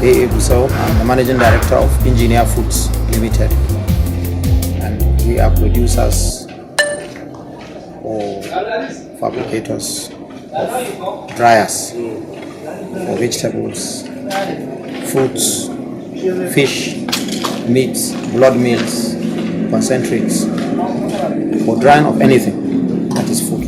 So I'm the managing director of Injiniya Foods Limited, and we are producers or fabricators of dryers for vegetables, fruits, fish, meats, blood meals, concentrates, for drying of anything that is food.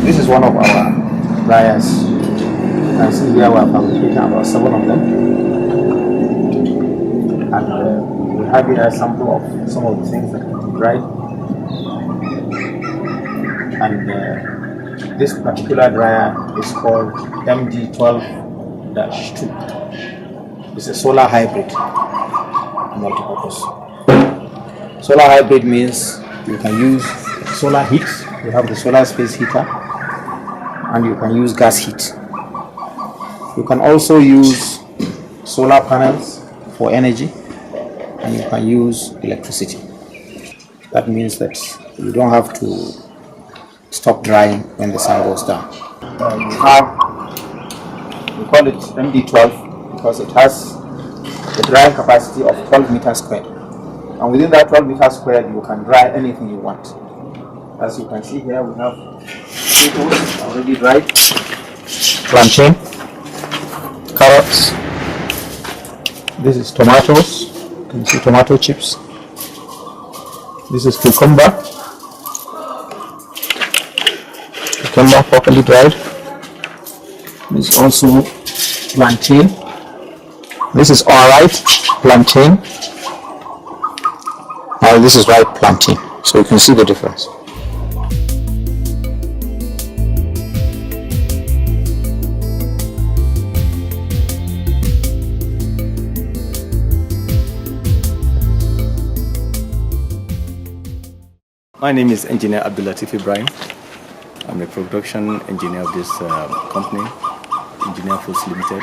This is one of our dryers. You can see here we are fabricating about 7 of them. And we have here a sample of some of the things that can be dried. And this particular dryer is called MD12-2. It's a solar hybrid multipurpose. Solar hybrid means you can use solar heat. You have the solar space heater, and you can use gas heat. You can also use solar panels for energy, and you can use electricity. That means that you don't have to stop drying when the sun goes down. We call it MD12 because it has a drying capacity of 12 meters squared. And within that 12 meters squared, you can dry anything you want. As you can see here, we have potatoes already dried, plantain, carrots. This is tomatoes. You can see tomato chips. This is cucumber properly dried. This is also plantain. This is alright plantain. Now this is ripe plantain. So you can see the difference. My name is Engineer Ibrahim. I'm a production engineer of this company, Injiniya Foods Limited.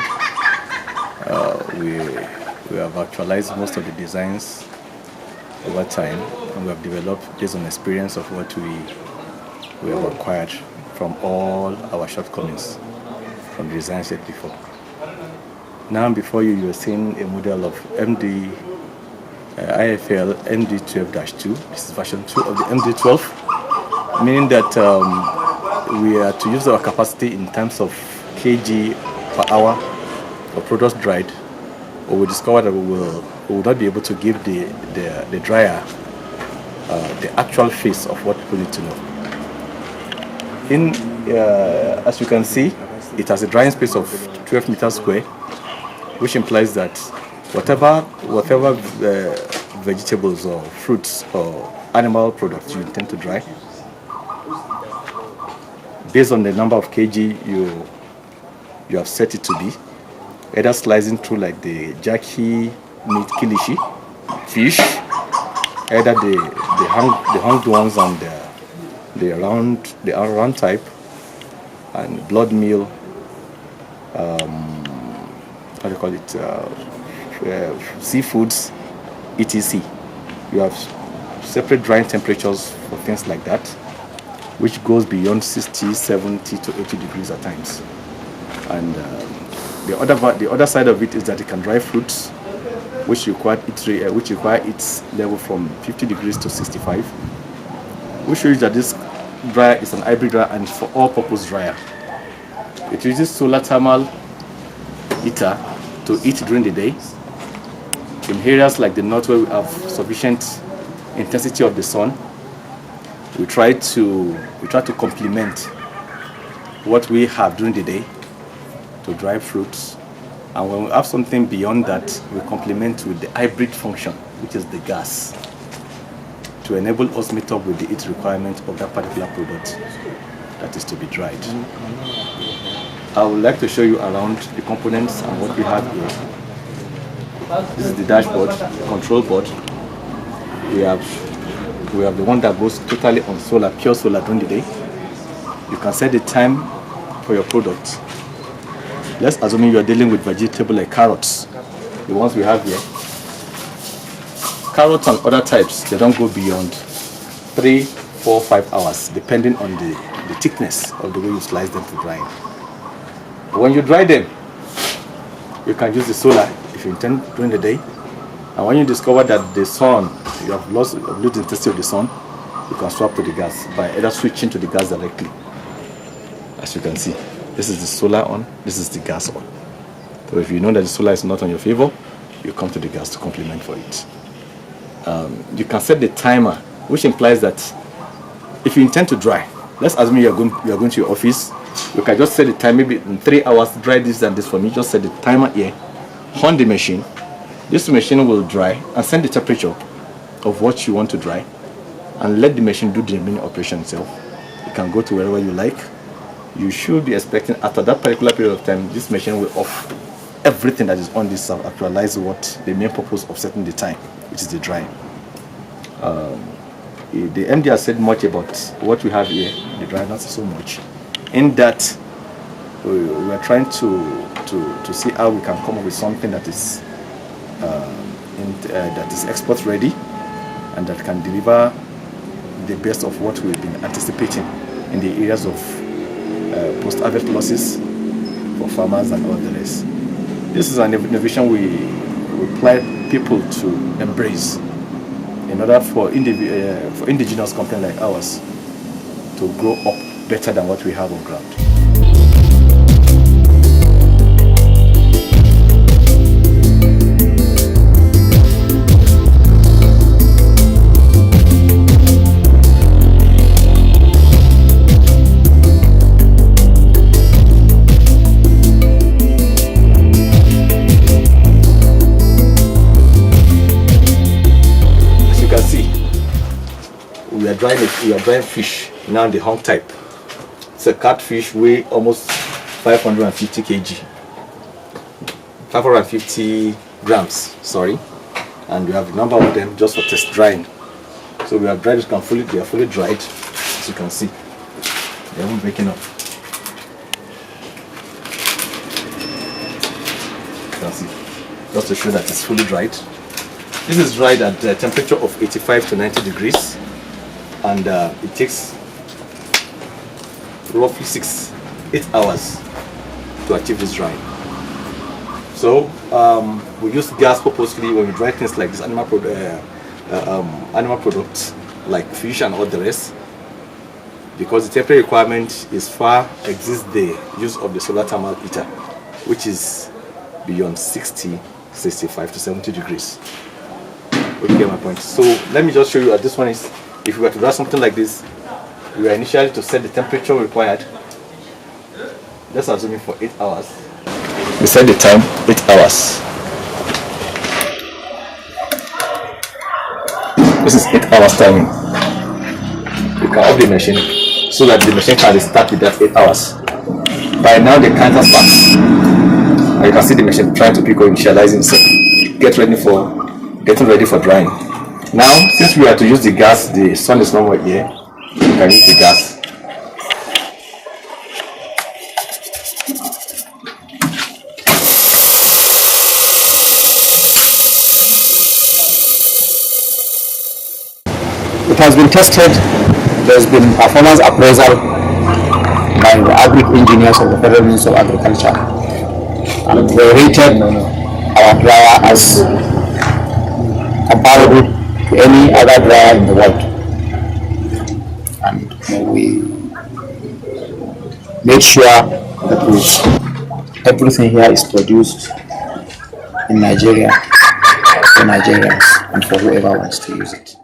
We have actualized most of the designs over time, and we have developed based on experience of what we have acquired from all our shortcomings from the designs yet before. Now before you, you're seeing a model of IFL MD12-2. This is version 2 of the MD12, meaning that we are to use our capacity in terms of kg per hour for products dried or we discover that we will not be able to give the dryer the actual face of what people need to know. As you can see, it has a drying space of 12 meters square, which implies that whatever vegetables or fruits or animal products you intend to dry, based on the number of kg you have set it to be, either slicing through like the jerky, meat, kilishi, fish, either the hunged ones and the round type, and blood meal, how do you call it, seafoods, etc. You have separate drying temperatures for things like that, which goes beyond 60, 70 to 80 degrees at times. And the other side of it is that it can dry fruits, which require its level from 50 degrees to 65. We show you that this dryer is an hybrid dryer and for all-purpose dryer. It uses solar thermal heater to heat during the day. In areas like the north where we have sufficient intensity of the sun, we try to complement what we have during the day to dry fruits. And when we have something beyond that, we complement with the hybrid function, which is the gas, to enable us meet up with the heat requirement of that particular product that is to be dried. I would like to show you around the components and what we have here. This is the dashboard, the control board. We have the one that goes totally on solar, pure solar during the day. You can set the time for your product. Let's assume you are dealing with vegetable like carrots, the ones we have here. Carrots and other types, they don't go beyond 3, 4, 5 hours, depending on the thickness of the way you slice them to dry. When you dry them, you can use the solar if you intend during the day. And when you discover that the sun, you have lost the intensity of the sun, you can swap to the gas by either switching to the gas directly. As you can see, this is the solar on, this is the gas on. So if you know that the solar is not on your favor, you come to the gas to complement for it. You can set the timer, which implies that if you intend to dry, let's assume you are going to your office, you can just set the time, maybe in 3 hours, dry this and this for me. Just set the timer here, on the machine. This machine will dry and send the temperature of what you want to dry, and let the machine do the remaining operation itself. You can go to wherever you like. You should be expecting after that particular period of time, this machine will off everything that is on this and actualize what the main purpose of setting the time, which is the drying. The MD has said much about what we have here, the dry, not so much. In that, we are trying to see how we can come up with something that is export ready and that can deliver the best of what we've been anticipating in the areas of post-harvest losses for farmers and all the rest. This is an innovation we plan people to embrace in order for indigenous companies like ours to grow up better than what we have on ground. We are drying fish now, the hung type. It's a catfish, weigh almost 550 kg, 550 grams, sorry. And we have a number of them just for test drying. So we have dried it fully, they are fully dried, as you can see. They haven't breaking up. You can see, just to show that it's fully dried. This is dried at a temperature of 85 to 90 degrees. And it takes roughly 6-8 hours to achieve this drying. So we use gas purposely when we dry things like this animal products like fish and all the rest, because the temperature requirement is far exceeds the use of the solar thermal heater, which is beyond 60 65 to 70 degrees. You get my point. So let me just show you what this one is. If we were to do something like this, we are initially to set the temperature required. Let's assume it for 8 hours. We set the time 8 hours. This is 8 hours timing. You can off the machine so that the machine can start with that 8 hours. By now the counter starts. And you can see the machine trying to pick or initializing itself. Getting ready for drying. Now, since we are to use the gas, the sun is no more here. We can use the gas. It has been tested. There's been performance appraisal by the agric engineers of the Federal Ministry of Agriculture, and they rated our dryer as comparable to any other dryer in the world. And we made sure that everything here is produced in Nigeria for Nigerians and for whoever wants to use it.